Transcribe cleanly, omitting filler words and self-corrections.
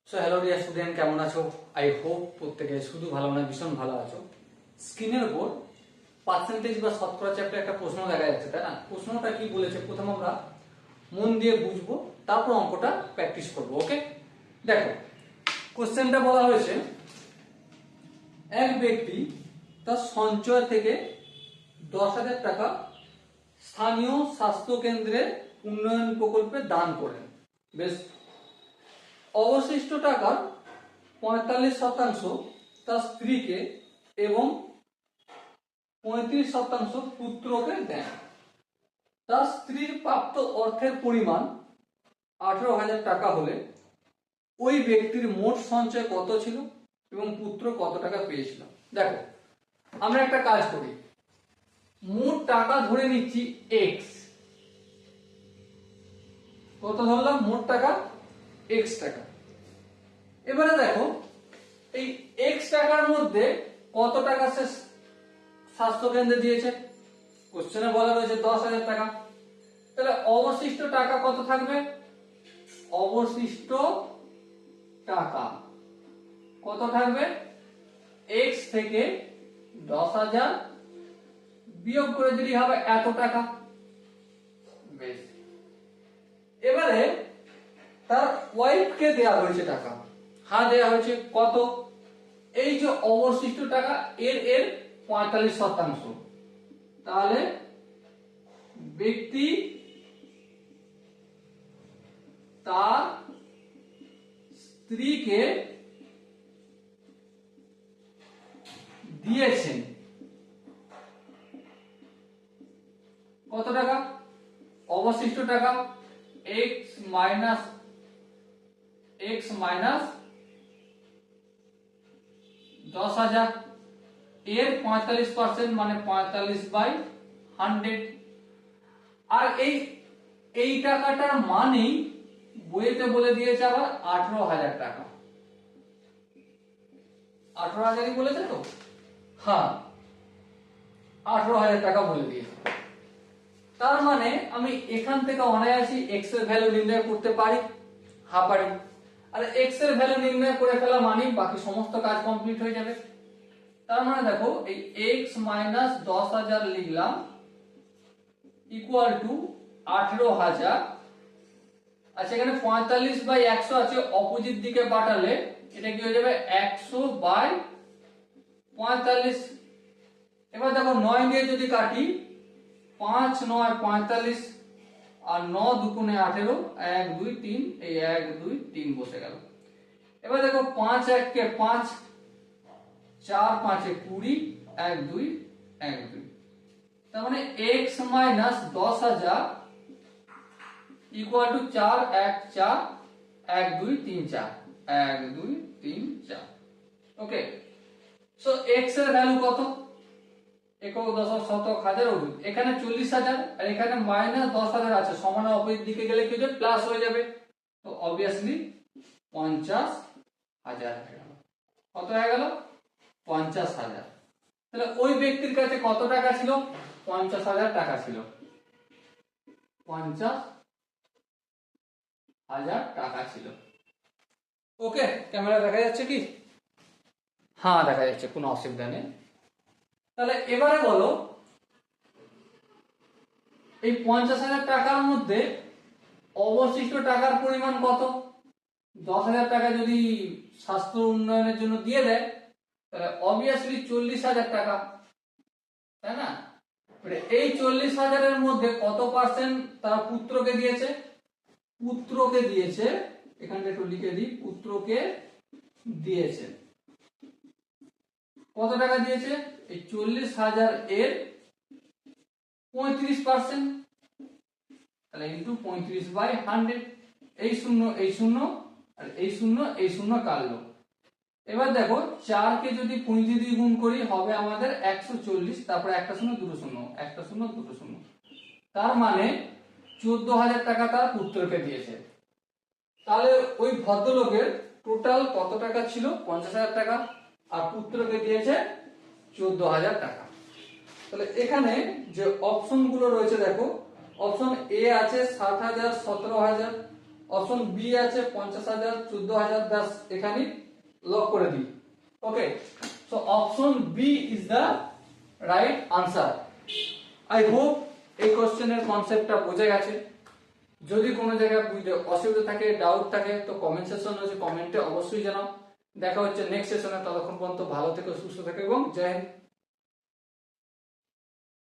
So hello dear student, কেমন আছো? I hope প্রত্যেকে শুধু ভালো না ভীষণ ভালো আছো। স্ক্রিনের উপর পার্সেন্টেজ বা শতকরা চ্যাপ্টারে একটা প্রশ্ন দেখা যাচ্ছে, তাই না? প্রশ্নটা কি বলেছে প্রথম আমরা মন দিয়ে বুঝবো, তারপর অঙ্কটা প্র্যাকটিস করবো। ওকে, দেখো কোশ্চেনটা বলা হয়েছে, এক ব্যক্তি তার সঞ্চয় থেকে 10,000 টাকা স্থানীয় স্বাস্থ্য কেন্দ্রে উন্নয়ন প্রকল্পে দান করেন। বেশ, অবশিষ্ট টাকার 45% তার স্ত্রীকে এবং 35% পুত্রকে দেন। তার স্ত্রীর প্রাপ্ত অর্থের পরিমাণ 18,000 টাকা হলে ওই ব্যক্তির মোট সঞ্চয় কত ছিল এবং পুত্র কত টাকা পেয়েছিল? দেখো, আমরা একটা কাজ করি, মোট টাকা ধরে নিচ্ছি এক্স। কত ধরলাম? মোট টাকা এক্স টাকা। এবারে দেখো, এই এক্স টাকার মধ্যে কত টাকা সে স্বাস্থ্য কেন্দ্রে দিয়েছে? কোশ্চেনে বলা রয়েছে 10,000 টাকা। তাহলে অবশিষ্ট টাকা কত থাকবে? অবশিষ্ট টাকা কত থাকবে? এক্স থেকে 10,000 বিয়োগ করে দিলেই হবে এত টাকা। বেশ, এবারে তার ওয়াইফকে দেয়া হয়েছে টাকা। হ্যাঁ, দেয়া হয়েছে কত? এই যে অবশিষ্ট টাকা এর 45%। তাহলে ব্যক্তি তার স্ত্রীকে দিয়েছেন কত টাকা? অবশিষ্ট টাকা এক্স মাইনাস 10,000 এর 45% মানে 45/100। আর এই টাকাটার মানেই বইতে বলে দিয়েছে আবার 18,000 টাকা। 18,000ই বলেছে তো? হ্যাঁ, 18,000 টাকা বলে দিয়েছে। তার মানে আমি এখান থেকে অনায়াসই এক্স এর ভ্যালু নির্ণয় করতে পারি। হ্যাঁ, পারি। আর এক্স এর ভ্যালু নির্ণয় করে ফেলা মানে বাকি সমস্ত কাজ কমপ্লিট হয়ে যাবে। তার মানে দেখো, এই x মাইনাস 10,000 লিখলাম ইকুয়াল টু 18,000। আচ্ছা, এখানে 45/100 আছে, অপোজিট দিকে পাঠালে এটা কি হয়ে যাবে? 100/45। এবার দেখো, 9 দিয়ে যদি কাটি, 5 9 45 আর 9 দুগুণে 18, 1 2 3, এই 1 2 3 বসে গেল। এবার দেখো, 5 1 কে 5, 4 5 এ 20, 1 2 1 2। তার মানে x minus 10,000 equal to 4 1 4, 1 2 3 4, 1 2 3 4। Okay, so x এর ভ্যালু কত? একক দশক শতক হাজার অযুত। এখানে 40,000 আর এখানে মাইনাস 10,000 আছে, সমান অপোজিট দিকে গেলে কি হবে? প্লাস হয়ে যাবে। তো অবভিয়াসলি 50,000 হয়ে গেল। কত হয়ে গেল? 50,000। তাহলে ওই ব্যক্তির কাছে কত টাকা ছিল? 50,000 টাকা ছিল। 50,000 টাকা ছিল। ওকে, ক্যামেরা দেখা যাচ্ছে কি? হ্যাঁ, দেখা যাচ্ছে, কোনো অসুবিধা নেই। তাহলে এবারে বলো, এই 50,000 টাকার মধ্যে অবশিষ্ট টাকার পরিমাণ কত? 10,000 টাকা যদি স্বাস্থ্য উন্নয়নের জন্য দিয়ে দেয়, তাহলে অবভিয়াসলি 40,000 টাকা, তাই না? এই 40,000 এর মধ্যে কত পার্সেন্ট তার পুত্রকে দিয়েছে? পুত্রকে দিয়েছে, এখানটা একটু লিখে দিই, পুত্রকে দিয়েছে কত টাকা দিয়েছে? এই 40,000 এর 35%, তাহলে ইন্টু 35/100। এই শূন্য এই শূন্য আর এই শূন্য এই শূন্য কাটলো। এবার দেখো, 4 কে যদি 35 দিয়ে গুণ করি হবে আমাদের 140, তারপরে একটা শূন্য দুটো শূন্য, একটা শূন্য দুটো শূন্য। তার মানে 14,000 টাকা তার পুত্রকে দিয়েছে। তাহলে ওই ভদ্রলোকের টোটাল কত টাকা ছিল? 50,000 টাকা, আর পুত্রকে দিয়েছে 14,000 টাকা। তাহলে এখানে যে অপশন গুলো রয়েছে দেখো, অপশন এ আছে 60,000 17,000, অপশন বি আছে 50,000, 14,000, ব্যাস এখানে লক করে দিই। Okay, so option B is the right answer. I hope এই কোশ্চেনের কনসেপ্টটা বোঝা গেছে। যদি কোনো জায়গায় বুঝতে অসুবিধা থাকে, ডাউট থাকে, তো কমেন্ট সেকশন রয়েছে, কমেন্টে অবশ্যই জানাও। দেখা হচ্ছে নেক্সট সেশনে, ততক্ষণ পর্যন্ত ভালো থেকো, সুস্থ থেকো এবং জয় হিন্দ।